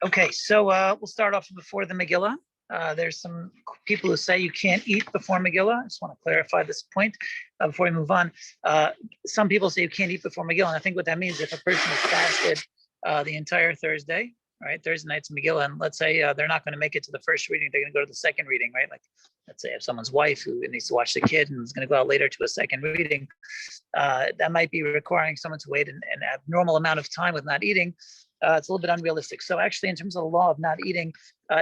Okay, so we'll start off before the Megillah. There's some people who say you can't eat before Megillah. I just want to clarify this point before we move on. Some people say you can't eat before Megillah, and I think what that means, if a person is fasted the entire Thursday, right, Thursday night's Megillah, and let's say they're not going to make it to the first reading, they're going to go to the second reading, right? Like, let's say if someone's wife who needs to watch the kid and is going to go out later to a second reading, that might be requiring someone to wait an abnormal amount of time with not eating. It's a little bit unrealistic. So actually, in terms of the law of not eating,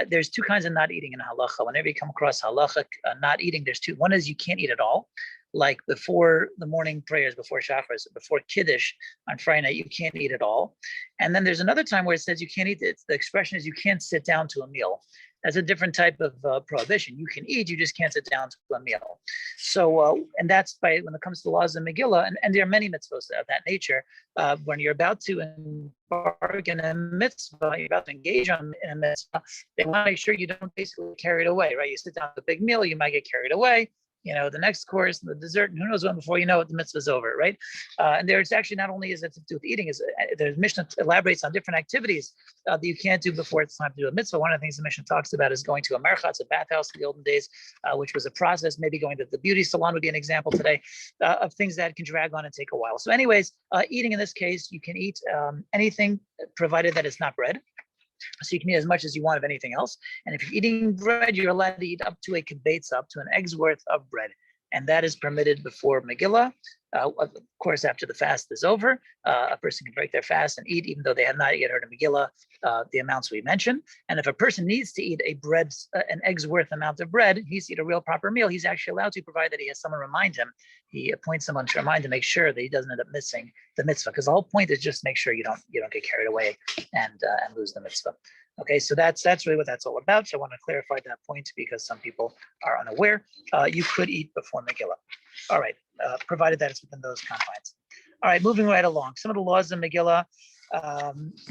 there's two kinds of not eating in halacha. Whenever you come across halacha not eating, there's two. One is you can't eat at all, like before the morning prayers, before Shacharis, before Kiddush on Friday night, you can't eat at all. And then there's another time where it says you can't eat. The expression is you can't sit down to a meal. That's a different type of prohibition. You can eat, you just can't sit down to a meal. So, and that's by when it comes to the laws of Megillah, and there are many mitzvahs of that nature. When you're about to embark in a mitzvah, you're about to engage in a mitzvah, they want to make sure you don't basically get carried away, right? You sit down to a big meal, you might get carried away. You know, the next course, the dessert, and who knows when before you know it, the mitzvah is over, right? And there's actually not only is it to do with eating, the Mishnah elaborates on different activities that you can't do before it's time to do a mitzvah. One of the things the Mishnah talks about is going to a merchatz, a bathhouse in the olden days, which was a process. Maybe going to the beauty salon would be an example today of things that can drag on and take a while. So anyways, eating in this case, you can eat anything provided that it's not bread. So you can eat as much as you want of anything else. And if you're eating bread, you're allowed to eat up to a kibbetz, up to an egg's worth of bread. And that is permitted before Megillah. Of course, after the fast is over, a person can break their fast and eat, even though they have not yet heard of Megillah, the amounts we mentioned. And if a person needs to eat an egg's worth amount of bread, he needs to eat a real proper meal, he's actually allowed to, provide that he has someone remind him. He appoints someone to remind to make sure that he doesn't end up missing the mitzvah. Because the whole point is just make sure you don't get carried away and lose the mitzvah. Okay, so that's really what that's all about. So I want to clarify that point because some people are unaware. You could eat before Megillah. All right, provided that it's within those confines. All right, moving right along. Some of the laws of Megillah.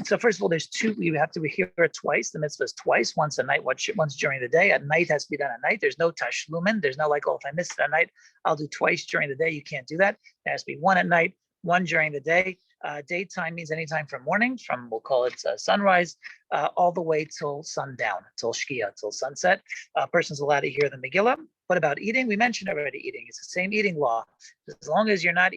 So first of all, there's two. You have to hear it twice. The mitzvah is twice, once at night, once during the day. At night has to be done at night. There's no tashlumin. There's no like, oh, if I missed it at night, I'll do twice during the day. You can't do that. There has to be one at night, one during the day. Daytime means anytime from morning, from we'll call it sunrise, all the way till sundown, till shkia, till sunset. A person's allowed to hear the Megillah. What about eating? We mentioned already eating. It's the same eating law. As long as you're not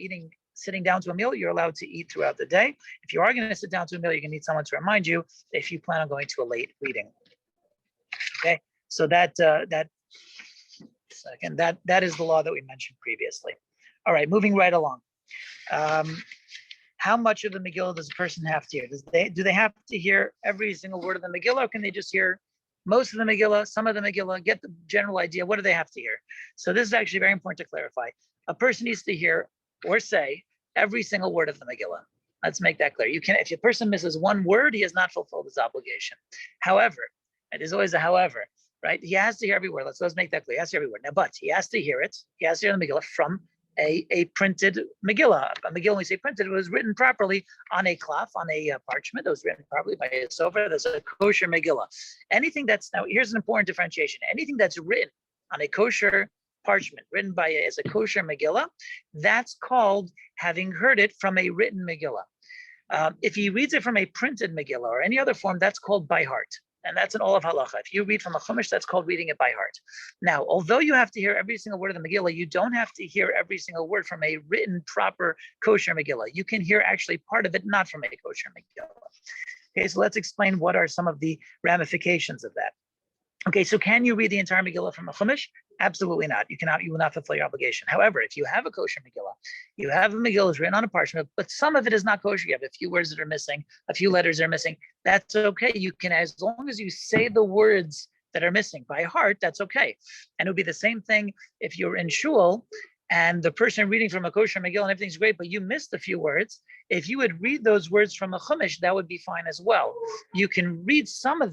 sitting down to a meal, you're allowed to eat throughout the day. If you are going to sit down to a meal, you're going to need someone to remind you if you plan on going to a late reading. Okay, so that is the law that we mentioned previously. All right, moving right along. How much of the Megillah does a person have to hear? Do they have to hear every single word of the Megillah, or can they just hear most of the Megillah, some of the Megillah, get the general idea? What do they have to hear? So this is actually very important to clarify. A person needs to hear or say every single word of the Megillah. Let's make that clear. If a person misses one word, he has not fulfilled his obligation. However, and there's always a however, right? He has to hear every word. Let's make that clear. He has to hear every word. Now, but he has to hear it. He has to hear the Megillah from a printed Megillah. A Megillah, when we say printed, it was written properly on a cloth, on a parchment. It was written properly by a sofer. That's a kosher Megillah. Now here's an important differentiation. Anything that's written on a kosher parchment, written as a kosher Megillah, that's called having heard it from a written Megillah. If he reads it from a printed Megillah or any other form, that's called by heart. And that's in all of halacha. If you read from a chumash, that's called reading it by heart. Now, although you have to hear every single word of the Megillah, you don't have to hear every single word from a written, proper, kosher Megillah. You can hear actually part of it not from a kosher Megillah. Okay, so let's explain what are some of the ramifications of that. Okay, so can you read the entire Megillah from a chumash? Absolutely not. You will not fulfill your obligation. However, if you have a kosher Megillah, you have a Megillah that's written on a parchment, but some of it is not kosher. You have a few words that are missing, a few letters that are missing. That's okay. You can, as long as you say the words that are missing by heart, that's okay. And it would be the same thing if you're in shul and the person reading from a kosher Megillah and everything's great, but you missed a few words. If you would read those words from a chumash, that would be fine as well. You can read some of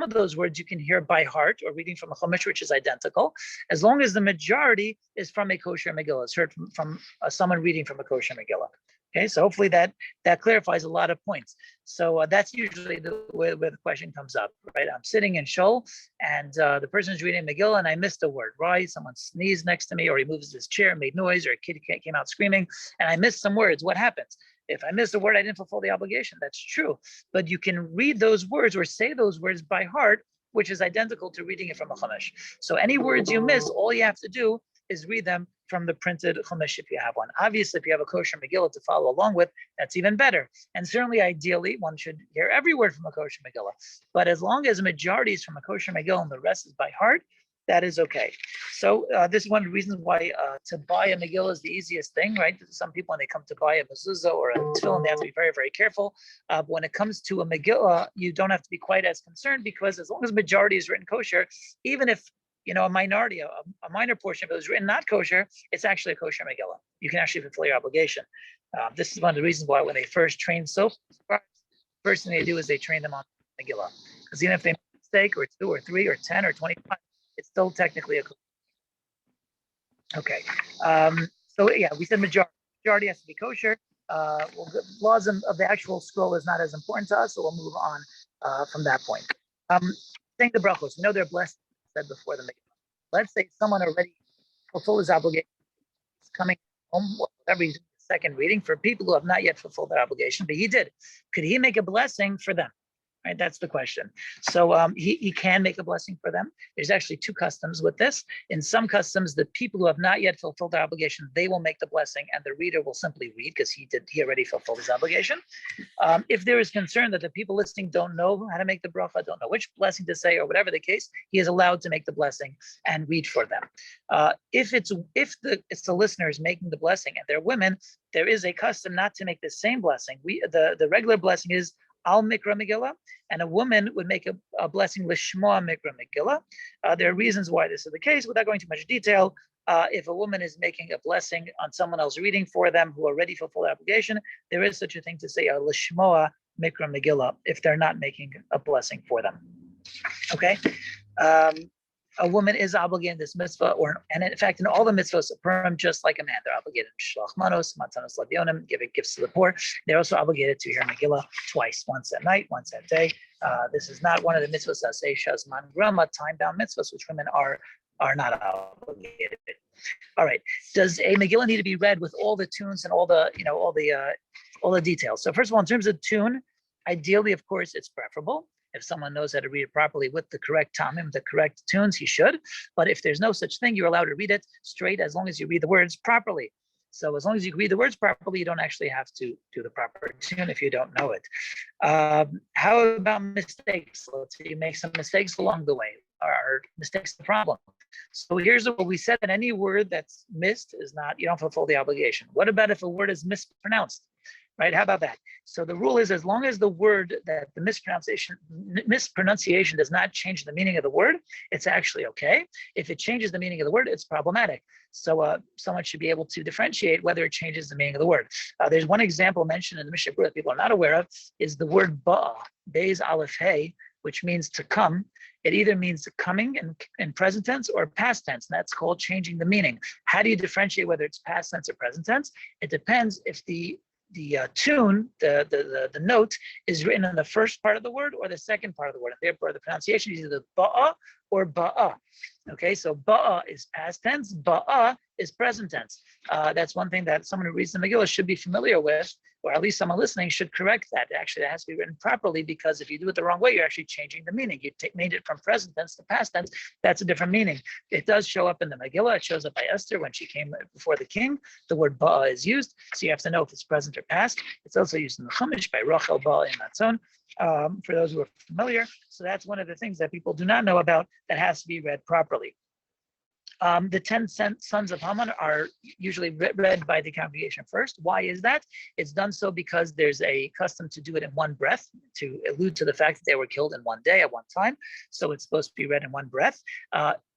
those words you can hear by heart or reading from a chumash, which is identical, as long as the majority is from a kosher Megillah. It's heard from someone reading from a kosher Megillah. Okay, so hopefully that clarifies a lot of points. So that's usually where the question comes up, right? I'm sitting in shul and the person's reading Megillah and I missed a word, right? Someone sneezed next to me or he moves his chair, made noise, or a kid came out screaming and I missed some words. What happens? If I missed a word, I didn't fulfill the obligation. That's true. But you can read those words or say those words by heart, which is identical to reading it from a chumash. So any words you miss, all you have to do is read them from the printed chumash if you have one. Obviously, if you have a kosher Megillah to follow along with, that's even better. And certainly, ideally, one should hear every word from a kosher Megillah. But as long as a majority is from a kosher Megillah and the rest is by heart, that is okay. So this is one of the reasons why to buy a Megillah is the easiest thing, right? Some people, when they come to buy a mezuzah or a tefillin, they have to be very, very careful. But when it comes to a Megillah, you don't have to be quite as concerned, because as long as majority is written kosher, even if a minority, a minor portion of it is written not kosher, it's actually a kosher Megillah. You can actually fulfill your obligation. This is one of the reasons why when they first train sofas, first thing they do is they train them on Megillah. Because even if they make a mistake, or 2 or 3 or 10 or 25, it's still technically a kosher. Okay. So yeah, we said majority has to be kosher. Well, the laws of the actual scroll is not as important to us, so we'll move on from that point. Saying the brachos, we know they're blessed, said before the Megillah. Let's say someone already fulfilled his obligation, is coming home, whatever he's doing the second reading, for people who have not yet fulfilled their obligation, but he did. Could he make a blessing for them? Right, that's the question. So he can make a blessing for them. There's actually 2 customs with this. In some customs, the people who have not yet fulfilled their obligation, they will make the blessing, and the reader will simply read because he already fulfilled his obligation. If there is concern that the people listening don't know how to make the bracha, don't know which blessing to say, or whatever the case, he is allowed to make the blessing and read for them. If it's the listeners making the blessing and they're women, there is a custom not to make the same blessing. The regular blessing is al mikra Megillah, and a woman would make a blessing lishmoa mikra Megillah. There are reasons why this is the case, without going into much detail. If a woman is making a blessing on someone else reading for them who already fulfilled the obligation, there is such a thing to say a lishmoa mikra Megillah if they're not making a blessing for them. Okay. A woman is obligated in this mitzvah, and in fact, in all the mitzvahs, just like a man, they're obligated to shlach manos, matanos lavionim, giving gifts to the poor. They're also obligated to hear Megillah twice, once at night, once at day. This is not one of the mitzvahs that say shazman grama, time-bound mitzvahs, which women are not obligated. All right. Does a Megillah need to be read with all the tunes and all the details? So first of all, in terms of tune, ideally, of course, it's preferable. If someone knows how to read it properly with the correct tamim, the correct tunes, he should. But if there's no such thing, you're allowed to read it straight as long as you read the words properly. So as long as you read the words properly, you don't actually have to do the proper tune if you don't know it. How about mistakes? Let's say you make some mistakes along the way. Are mistakes the problem? So here's what we said: that any word that's missed is not, you don't fulfill the obligation. What about if a word is mispronounced? Right? How about that? So the rule is, as long as the word, that the mispronunciation does not change the meaning of the word, it's actually okay. If it changes the meaning of the word, it's problematic. So someone should be able to differentiate whether it changes the meaning of the word. There's one example mentioned in the Mishnah that people are not aware of, is the word ba'a, beis aleph hey, which means to come. It either means coming in present tense or past tense, and that's called changing the meaning. How do you differentiate whether it's past tense or present tense? It depends if the tune, the note, is written in the first part of the word or the second part of the word. And therefore, the pronunciation is either ba'a or ba'a. Okay, so ba'a is past tense, ba'a is present tense. That's one thing that someone who reads the Megillah should be familiar with, or at least someone listening should correct that. Actually, that has to be written properly, because if you do it the wrong way, you're actually changing the meaning. You made it from present tense to past tense. That's a different meaning. It does show up in the Megillah. It shows up by Esther when she came before the king. The word ba'a is used, so you have to know if it's present or past. It's also used in the Chumash by Rachel ba'a in Matzon. For those who are familiar. So that's one of the things that people do not know about that has to be read properly. The 10 sons of Haman are usually read by the congregation first. Why is that? It's done so because there's a custom to do it in one breath, to allude to the fact that they were killed in one day at one time. So it's supposed to be read in one breath.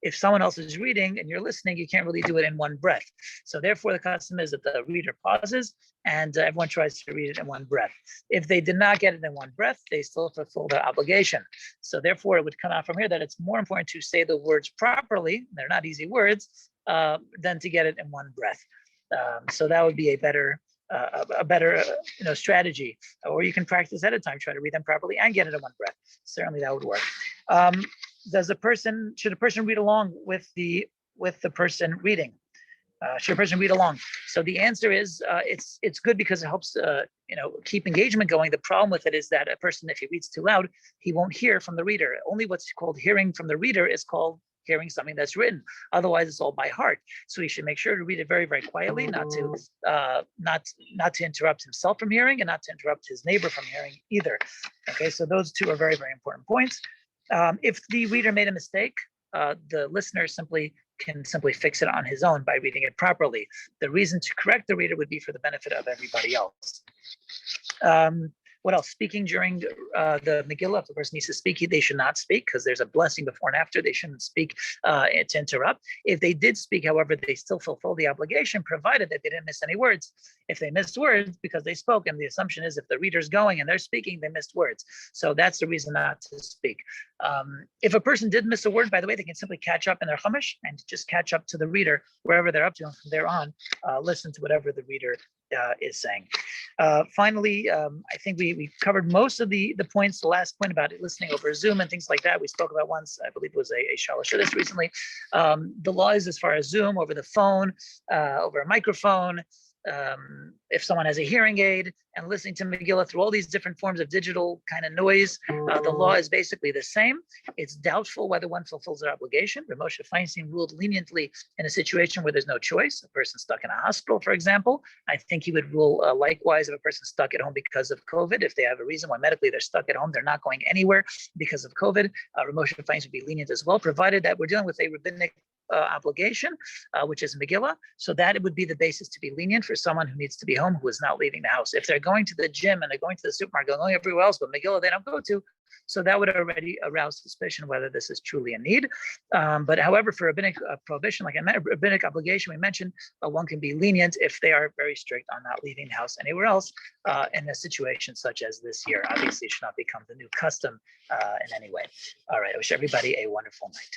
If someone else is reading and you're listening, you can't really do it in one breath. So therefore, the custom is that the reader pauses and everyone tries to read it in one breath. If they did not get it in one breath, they still fulfill their obligation. So therefore, it would come out from here that it's more important to say the words properly, they're not easy words, than to get it in one breath. So that would be a better strategy. Or you can practice at a time, try to read them properly and get it in one breath. Certainly that would work. Should a person read along with the person reading? Should a person read along? So the answer is it's good because it helps keep engagement going. The problem with it is that a person, if he reads too loud, he won't hear from the reader. Only what's called hearing from the reader is called hearing something that's written. Otherwise, it's all by heart. So he should make sure to read it very, very quietly, not to interrupt himself from hearing, and not to interrupt his neighbor from hearing either. Okay, so those two are very, very important points. If the reader made a mistake, the listener can simply fix it on his own by reading it properly. The reason to correct the reader would be for the benefit of everybody else. What else? Speaking during the Megillah, if the person needs to speak, they should not speak because there's a blessing before and after. They shouldn't speak to interrupt. If they did speak, however, they still fulfill the obligation, provided that they didn't miss any words. If they missed words because they spoke, and the assumption is if the reader's going and they're speaking, they missed words. So that's the reason not to speak. If a person did miss a word, by the way, they can simply catch up in their chumash and just catch up to the reader wherever they're up to, and from there on, listen to whatever the reader is saying. Finally, I think we covered most of the points. The last point about listening over Zoom and things like that, we spoke about once. I believe it was a shalosh this recently. The law is as far as Zoom, over the phone, over a microphone. If someone has a hearing aid and listening to Megillah through all these different forms of digital kind of noise, the law is basically the same. It's doubtful whether one fulfills their obligation. Rav Moshe Feinstein ruled leniently in a situation where there's no choice. A person stuck in a hospital, for example. I think he would rule likewise if a person stuck at home because of COVID. If they have a reason why medically they're stuck at home, they're not going anywhere because of COVID. Rav Moshe Feinstein would be lenient as well, provided that we're dealing with a rabbinic obligation, which is Megillah. So that it would be the basis to be lenient for someone who needs to be home, who is not leaving the house. If they're going to the gym and they're going to the supermarket, going everywhere else, but Megillah they don't go to, so that would already arouse suspicion whether this is truly a need. But however, for rabbinic prohibition, like a rabbinic obligation, we mentioned, one can be lenient if they are very strict on not leaving the house anywhere else in a situation such as this year. Obviously, it should not become the new custom in any way. All right, I wish everybody a wonderful night.